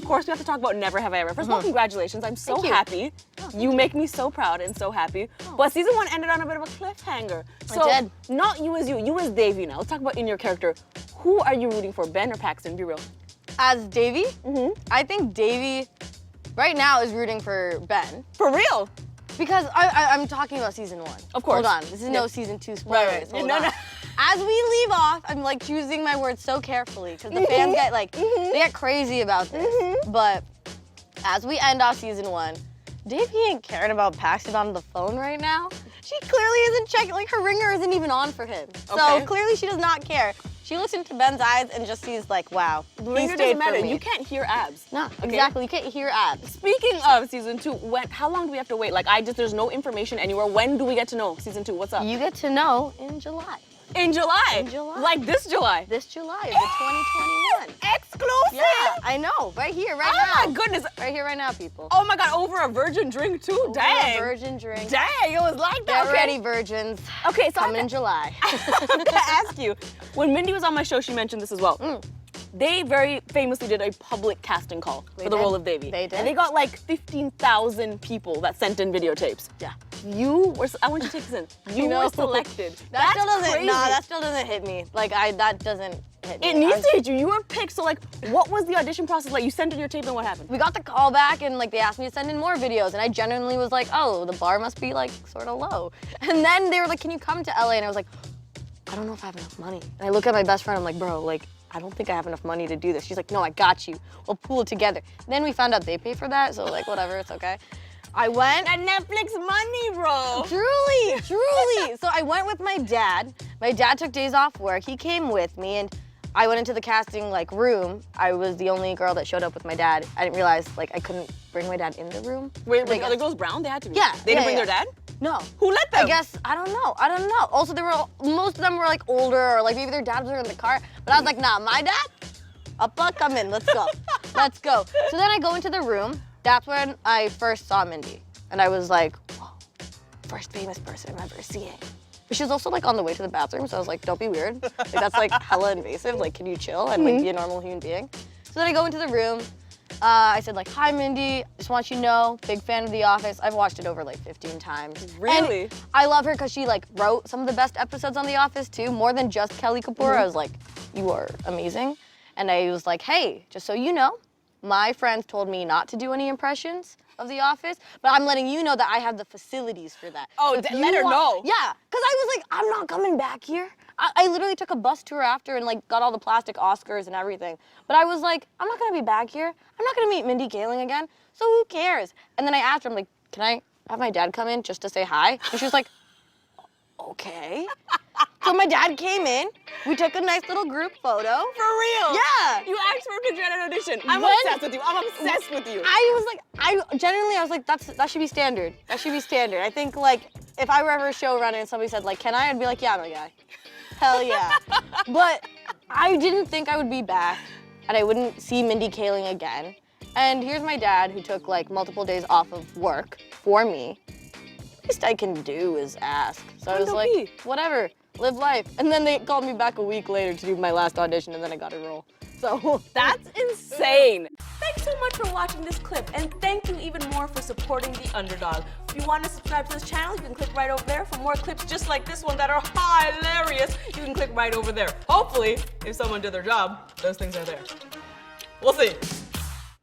of course, we have to talk about Never Have I Ever. First of all, congratulations. I'm so Thank you. happy. You make me so proud and so happy. But season 1 ended on a bit of a cliffhanger. So, It did. not you as Davy now. Let's talk about in your character. Who are you rooting for, Ben or Paxton? Be real. As Davy, I think Davy right now is rooting for Ben. For real? Because I'm talking about season 1. Of course. Hold on, this is no season 2 spoilers. Right. Hold No, on. no. As we leave off, I'm like choosing my words so carefully because the fans get like, they get crazy about this. But as we end off season 1, Davy ain't caring about Paxton on the phone right now. She clearly isn't checking, like her ringer isn't even on for him. So Okay. clearly she does not care. She looks into Ben's eyes and just sees like, wow, The he ringer stayed doesn't matter. for me. You can't hear abs. No, Okay? exactly, you can't hear abs. Speaking of season 2, how long do we have to wait? Like, there's no information anywhere. When do we get to know season 2? What's up? You get to know in July. In July. In July. Like this July. This July of the 2021. Exclusive. Yeah, I know, right here, right now. Oh my goodness. Right here, right now, people. Oh my God, over a virgin drink too. Over Dang. a virgin drink. Dang, it was like that. Get Okay. ready, virgins. Okay, so Coming in July. I have to ask you, when Mindy was on my show, she mentioned this as well. They very famously did a public casting call for the did. role of Davy. They did. And they got like 15,000 people that sent in videotapes. Yeah. I want you to take this in. You know. were selected. That still doesn't. crazy. Nah, that still doesn't hit me. Like that doesn't hit me. It needs to hit you. You were picked. So like, what was the audition process like? You sent in your tape and what happened? We got the call back and like they asked me to send in more videos and I genuinely was like, oh, the bar must be like sort of low. And then they were like, can you come to LA? And I was like, I don't know if I have enough money. And I look at my best friend, I'm like, bro, like, I don't think I have enough money to do this. She's like, no, I got you. We'll pool it together. Then we found out they pay for that, so like, whatever, it's okay. I went. That Netflix money, bro. Truly, truly. So I went with my dad. My dad took days off work. He came with me and I went into the casting like room. I was the only girl that showed up with my dad. I didn't realize like I couldn't bring my dad in the room. Wait, Like, the other girls brown? They had to be. Yeah, They didn't yeah, bring yeah. their dad? No. Who let them? I guess, I don't know. Also, most of them were like older or like maybe their dads were in the car. But I was like, nah, my dad? Appa, come in, let's go. Let's go. So then I go into the room. That's when I first saw Mindy. And I was like, whoa, first famous person I'm ever seeing. But she was also like on the way to the bathroom, so I was like, don't be weird. Like that's like hella invasive, like can you chill and like be a normal human being? So then I go into the room. I said like, hi Mindy, just want you to know, big fan of The Office. I've watched it over like 15 times. Really? And I love her because she like wrote some of the best episodes on The Office too, more than just Kelly Kapoor. I was like, you are amazing. And I was like, hey, just so you know, my friends told me not to do any impressions of The Office, but I'm letting you know that I have the facilities for that. Oh, So if let you her know. Yeah, because I was like, I'm not coming back here. I literally took a bus tour after and like got all the plastic Oscars and everything. But I was like, I'm not gonna be back here. I'm not gonna meet Mindy Kaling again, so who cares? And then I asked her, I'm like, can I have my dad come in just to say hi? And she was like, okay. So my dad came in, we took a nice little group photo. For real? Yeah. You asked for a picture at an audition. I'm When- obsessed with you. I'm obsessed with you. I was like, I was like, that should be standard. That should be standard. I think like, if I were ever a showrunner and somebody said like, can I? I'd be like, yeah, I'm a guy. Hell yeah. But I didn't think I would be back and I wouldn't see Mindy Kaling again. And here's my dad who took like multiple days off of work for me. Least I can do is ask. So I was like, be. whatever, live life. And then they called me back a week later to do my last audition and then I got a role. So That's insane. Thanks so much for watching this clip, and thank you even more for supporting The Underdog. If you want to subscribe to this channel, you can click right over there. For more clips just like this one that are hilarious, you can click right over there. Hopefully, if someone did their job, those things are there. We'll see.